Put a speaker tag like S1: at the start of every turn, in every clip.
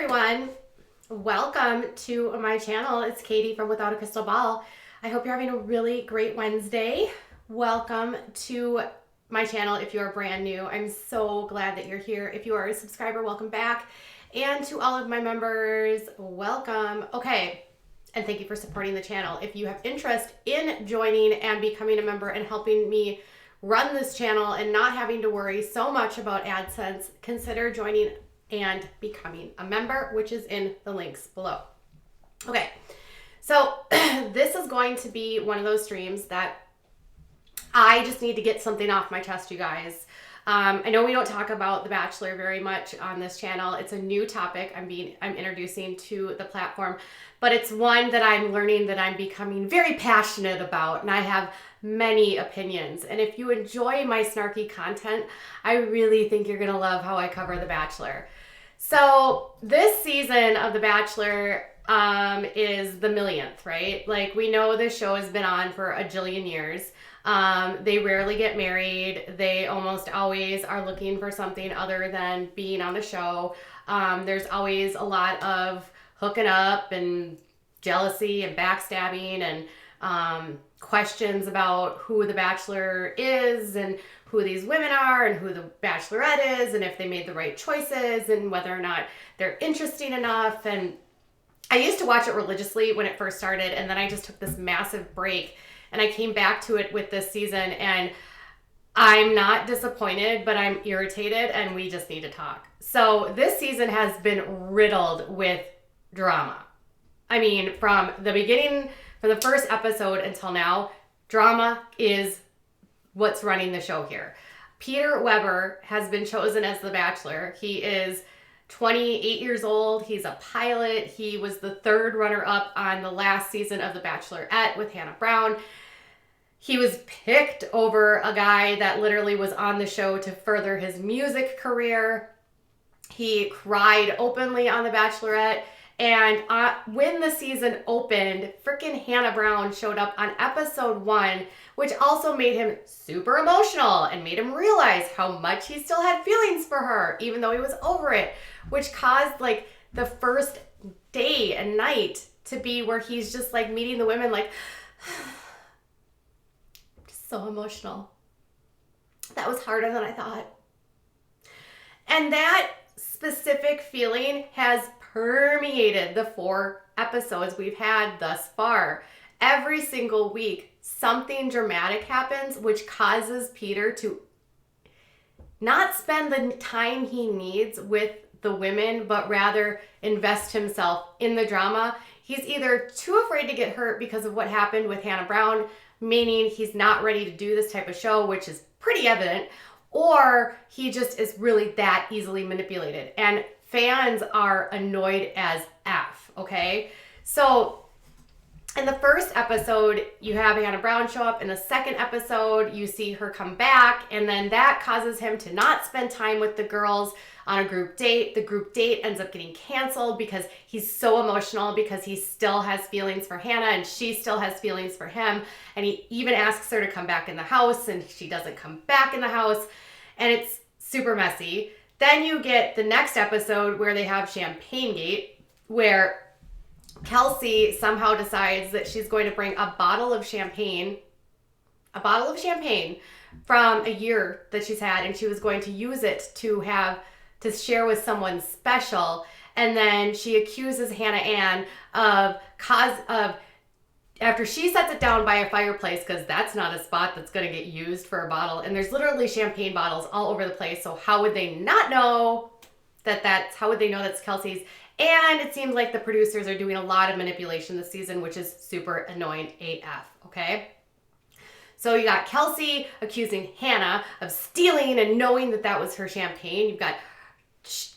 S1: everyone, welcome to my channel. It's Katie from Without a Crystal Ball. I hope you're having a really great Wednesday. Welcome to my channel if you are brand new. I'm so glad that you're here. If you are a subscriber, welcome back. And to all of my members, welcome. Okay, and thank you for supporting the channel. If you have interest in joining and becoming a member and helping me run this channel and not having to worry so much about AdSense, consider joining and becoming a member, which is in the links below. Okay, so this is going to be one of those streams that I just need to get something off my chest, you guys. I know we don't talk about The Bachelor very much on this channel. It's a new topic I'm introducing to the platform, but it's one that I'm learning that I'm becoming very passionate about, and I have many opinions. And if you enjoy my snarky content, I really think you're gonna love how I cover The Bachelor. So this season of The Bachelor is the millionth, right? Like, we know this show has been on for a jillion years. They rarely get married. They almost always are looking for something other than being on the show. There's always a lot of hooking up and jealousy and backstabbing and questions about who the Bachelor is and who these women are and who the Bachelorette is and if they made the right choices and whether or not they're interesting enough. And I used to watch it religiously when it first started, and then I just took this massive break and I came back to it with this season, and I'm not disappointed, but I'm irritated, and we just need to talk. So this season has been riddled with drama. I mean, from the beginning, from the first episode until now, drama is what's running the show here. Peter Weber has been chosen as the Bachelor. He is 28 years old. He's a pilot. He was the third runner-up on the last season of The Bachelorette with Hannah Brown. He was picked over a guy that literally was on the show to further his music career. He cried openly on The Bachelorette. And when the season opened, freaking Hannah Brown showed up on episode 1, which also made him super emotional and made him realize how much he still had feelings for her, even though he was over it, which caused like the first day and night to be where he's just like meeting the women like, just so emotional. That was harder than I thought. And that specific feeling has permeated the 4 episodes we've had thus far. Every single week, something dramatic happens, which causes Peter to not spend the time he needs with the women, but rather invest himself in the drama. He's either too afraid to get hurt because of what happened with Hannah Brown, meaning he's not ready to do this type of show, which is pretty evident, or he just is really that easily manipulated. And fans are annoyed as F, okay? So in the first episode, you have Hannah Brown show up. In the second episode, you see her come back, and then that causes him to not spend time with the girls on a group date. The group date ends up getting canceled because he's so emotional, because he still has feelings for Hannah and she still has feelings for him. And he even asks her to come back in the house, and she doesn't come back in the house, and it's super messy. Then you get the next episode where they have Champagne Gate, where Kelsey somehow decides that she's going to bring a bottle of champagne from a year that she's had, and she was going to use it to share with someone special. And then she accuses Hannah Ann of after she sets it down by a fireplace, because that's not a spot that's going to get used for a bottle, and there's literally champagne bottles all over the place, so how would they not know how would they know that's Kelsey's? And it seems like the producers are doing a lot of manipulation this season, which is super annoying AF, okay? So you got Kelsey accusing Hannah of stealing and knowing that that was her champagne. You've got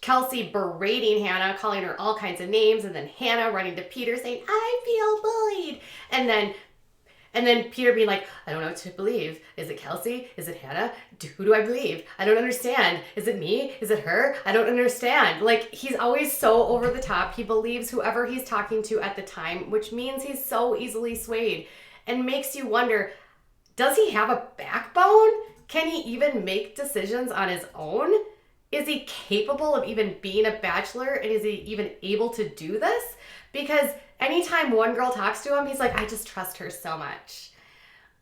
S1: Kelsey berating Hannah, calling her all kinds of names, and then Hannah running to Peter saying, I feel bullied. And then Peter being like, I don't know what to believe. Is it Kelsey? Is it Hannah? Who do I believe? I don't understand. Is it me? Is it her? I don't understand. Like, he's always so over the top. He believes whoever he's talking to at the time, which means he's so easily swayed, and makes you wonder, does he have a backbone? Can he even make decisions on his own? is he capable of even being a bachelor, and is he even able to do this? Because anytime one girl talks to him, he's like, I just trust her so much.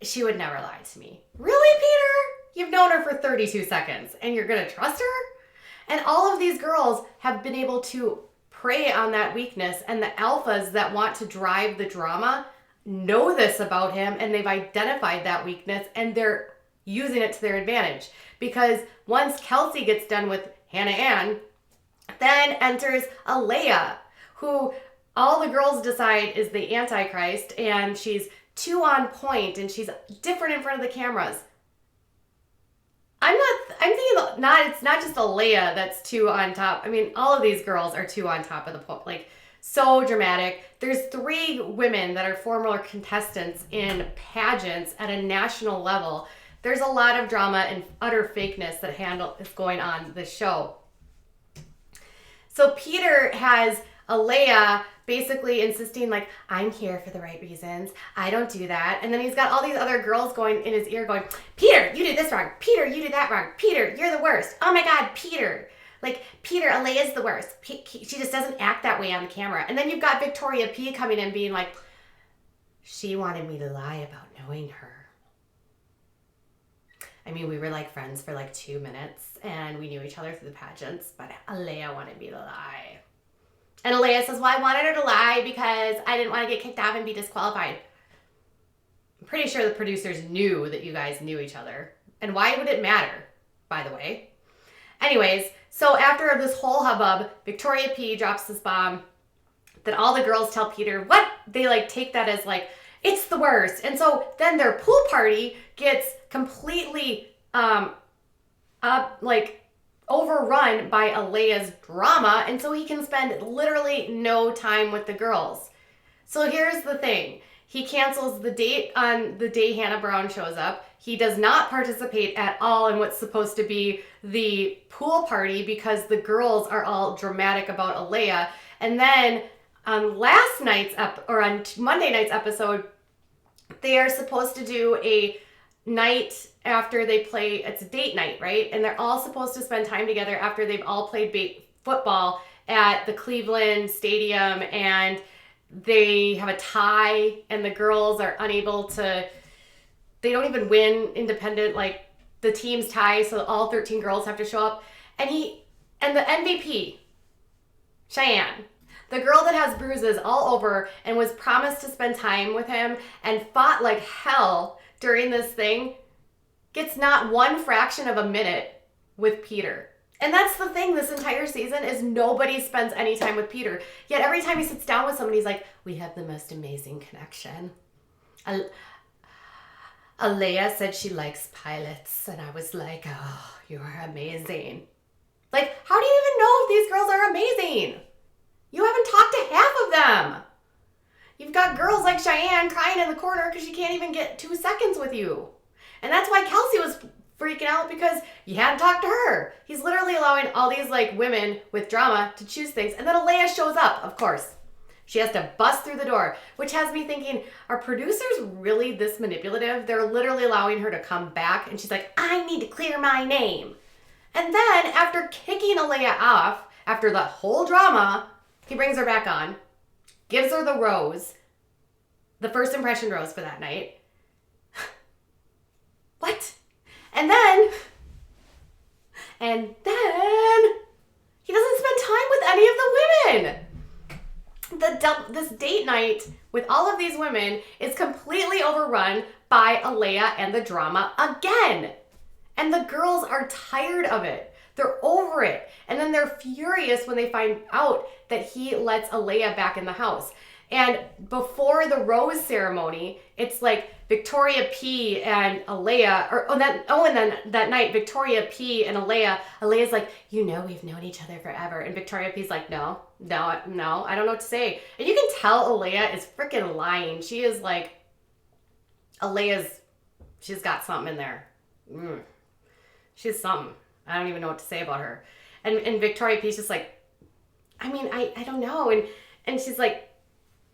S1: She would never lie to me. Really, Peter? You've known her for 32 seconds and you're going to trust her? And all of these girls have been able to prey on that weakness, and the alphas that want to drive the drama know this about him, and they've identified that weakness, and they're using it to their advantage. Because once Kelsey gets done with Hannah Ann, then enters Alea, who all the girls decide is the Antichrist, and she's too on point, and she's different in front of the cameras. I'm thinking it's not just Alea that's too on top. I mean, all of these girls are too on top of the point. Like, so dramatic. There's 3 women that are former contestants in pageants at a national level. There's a lot of drama and utter fakeness that is going on this show. So Peter has Alea basically insisting, like, I'm here for the right reasons. I don't do that. And then he's got all these other girls going in his ear going, Peter, you did this wrong. Peter, you did that wrong. Peter, you're the worst. Oh my God, Peter. Like, Peter, Alea's the worst. She just doesn't act that way on the camera. And then you've got Victoria P coming in being like, she wanted me to lie about knowing her. I mean, we were like friends for like 2 minutes and we knew each other through the pageants, but Alea wanted me to lie. And Alea says, well, I wanted her to lie because I didn't want to get kicked off and be disqualified. I'm pretty sure the producers knew that you guys knew each other. And why would it matter, by the way? Anyways, so after this whole hubbub, Victoria P drops this bomb that all the girls tell Peter, what? They like take that as like, it's the worst. And so then their pool party gets completely overrun by Alea's drama, and so he can spend literally no time with the girls. So here's the thing. He cancels the date on the day Hannah Brown shows up. He does not participate at all in what's supposed to be the pool party because the girls are all dramatic about Alea. And then on on Monday night's episode, they are supposed to do a night after they play. It's a date night, right? And they're all supposed to spend time together after they've all played football at the Cleveland Stadium, and they have a tie, and the girls are unable to, they don't even win independent, like the team's tie, so all 13 girls have to show up. And the MVP, Cheyenne, the girl that has bruises all over and was promised to spend time with him and fought like hell during this thing, gets not one fraction of a minute with Peter. And that's the thing this entire season is nobody spends any time with Peter. Yet every time he sits down with somebody, he's like, we have the most amazing connection. Alea said she likes pilots. And I was like, oh, you're amazing. Like, how do you even know if these girls are amazing? You haven't talked to half of them. You've got girls like Cheyenne crying in the corner because she can't even get 2 seconds with you. And that's why Kelsey was freaking out, because you hadn't talked to her. He's literally allowing all these like women with drama to choose things. And then Alea shows up, of course. She has to bust through the door, which has me thinking, are producers really this manipulative? They're literally allowing her to come back and she's like, I need to clear my name. And then after kicking Alea off, after the whole drama, he brings her back on, gives her the rose, the first impression rose for that night. What? And then he doesn't spend time with any of the women. This date night with all of these women is completely overrun by Alea and the drama again. And the girls are tired of it. They're over it. And then they're furious when they find out that he lets Alea back in the house. And before the rose ceremony, it's like Victoria P and Alea, and then that night, Victoria P and Alea's like, you know, we've known each other forever. And Victoria P's like, no, I don't know what to say. And you can tell Alea is freaking lying. She is like, she's got something in there. She's something. I don't even know what to say about her. And Victoria P's just like, I mean, I don't know. And she's like,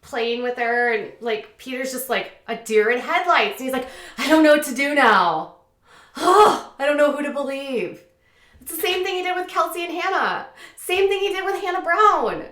S1: playing with her, and like Peter's just like a deer in headlights, and he's like, I don't know what to do now. Oh, I don't know who to believe. It's the same thing he did with Kelsey and Hannah. Same thing he did with Hannah Brown.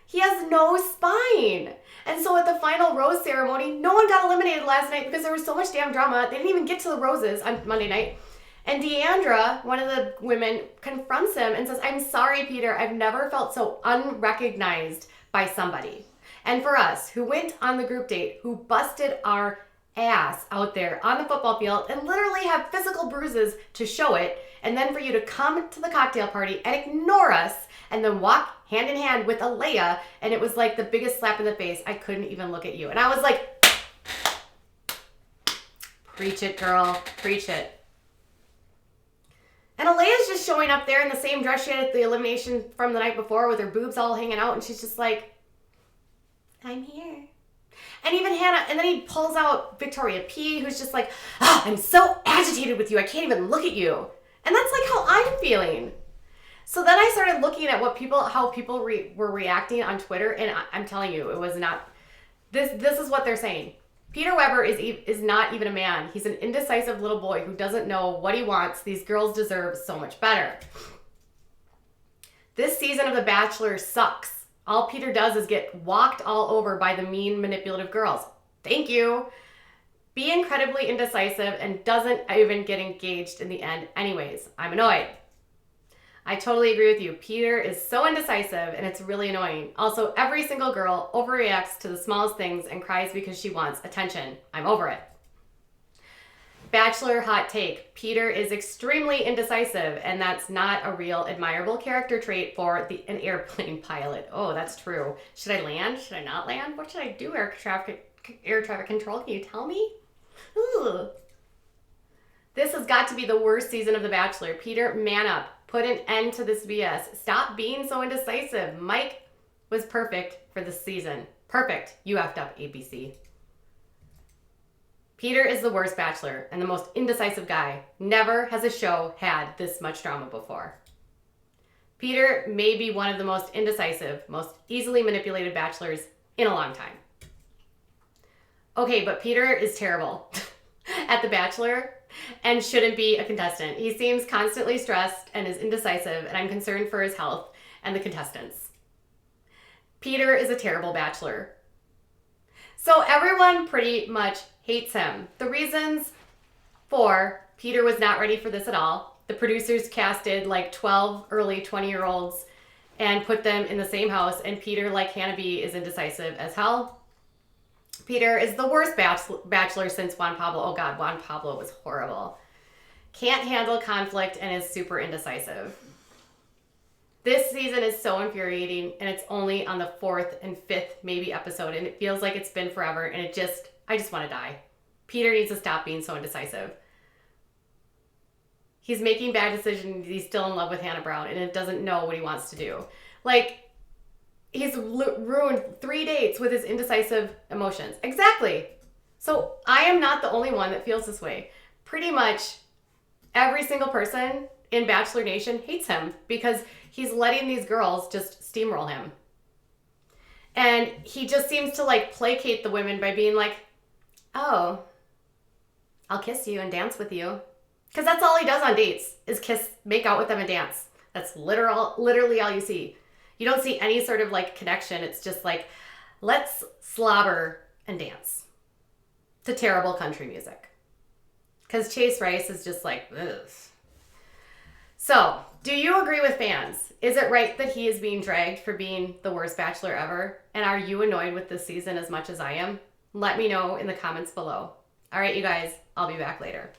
S1: He has no spine. And so at the final rose ceremony, no one got eliminated last night because there was so much damn drama. They didn't even get to the roses on Monday night. And Deandra, one of the women, confronts him and says, I'm sorry, Peter. I've never felt so unrecognized by somebody. And for us, who went on the group date, who busted our ass out there on the football field and literally have physical bruises to show it, and then for you to come to the cocktail party and ignore us and then walk hand in hand with Alea, and it was like the biggest slap in the face. I couldn't even look at you. And I was like, preach it, girl, preach it. And Alea's just showing up there in the same dress she had at the elimination from the night before with her boobs all hanging out, and she's just like, I'm here. And even Hannah, and then he pulls out Victoria P, who's just like, I'm so agitated with you, I can't even look at you. And that's like how I'm feeling. So then I started looking at how people were reacting on Twitter, and I'm telling you, it was not, this is what they're saying. Peter Weber is not even a man. He's an indecisive little boy who doesn't know what he wants. These girls deserve so much better. This season of The Bachelor sucks. All Peter does is get walked all over by the mean, manipulative girls. Thank you. Be incredibly indecisive and doesn't even get engaged in the end. Anyways, I'm annoyed. I totally agree with you. Peter is so indecisive and it's really annoying. Also, every single girl overreacts to the smallest things and cries because she wants attention. I'm over it. Bachelor hot take. Peter is extremely indecisive, and that's not a real admirable character trait for an airplane pilot. Oh, that's true. Should I land? Should I not land? What should I do, air traffic control? Can you tell me? Ooh. This has got to be the worst season of The Bachelor. Peter, man up. Put an end to this BS. Stop being so indecisive. Mike was perfect for this season. Perfect. You effed up, ABC. Peter is the worst Bachelor and the most indecisive guy. Never has a show had this much drama before. Peter may be one of the most indecisive, most easily manipulated Bachelors in a long time. Okay, but Peter is terrible at The Bachelor and shouldn't be a contestant. He seems constantly stressed and is indecisive, and I'm concerned for his health and the contestants. Peter is a terrible Bachelor. So everyone pretty much hates him. The reasons for Peter was not ready for this at all. The producers casted like 12 early 20-year-olds and put them in the same house, and Peter, like Hannah B, is indecisive as hell. Peter is the worst Bachelor since Juan Pablo. Oh God, Juan Pablo was horrible. Can't handle conflict and is super indecisive. This season is so infuriating, and it's only on the 4th and 5th maybe episode, and it feels like it's been forever, and I just want to die. Peter needs to stop being so indecisive. He's making bad decisions. He's still in love with Hannah Brown, and it doesn't know what he wants to do. Like, he's ruined 3 dates with his indecisive emotions. Exactly. So I am not the only one that feels this way. Pretty much every single person in Bachelor Nation hates him because he's letting these girls just steamroll him. And he just seems to like placate the women by being like, oh, I'll kiss you and dance with you. Because that's all he does on dates is kiss, make out with them and dance. That's literally all you see. You don't see any sort of like connection. It's just like, let's slobber and dance to terrible country music. Because Chase Rice is just like, ugh. So, do you agree with fans? Is it right that he is being dragged for being the worst Bachelor ever? And are you annoyed with this season as much as I am? Let me know in the comments below. All right, you guys, I'll be back later.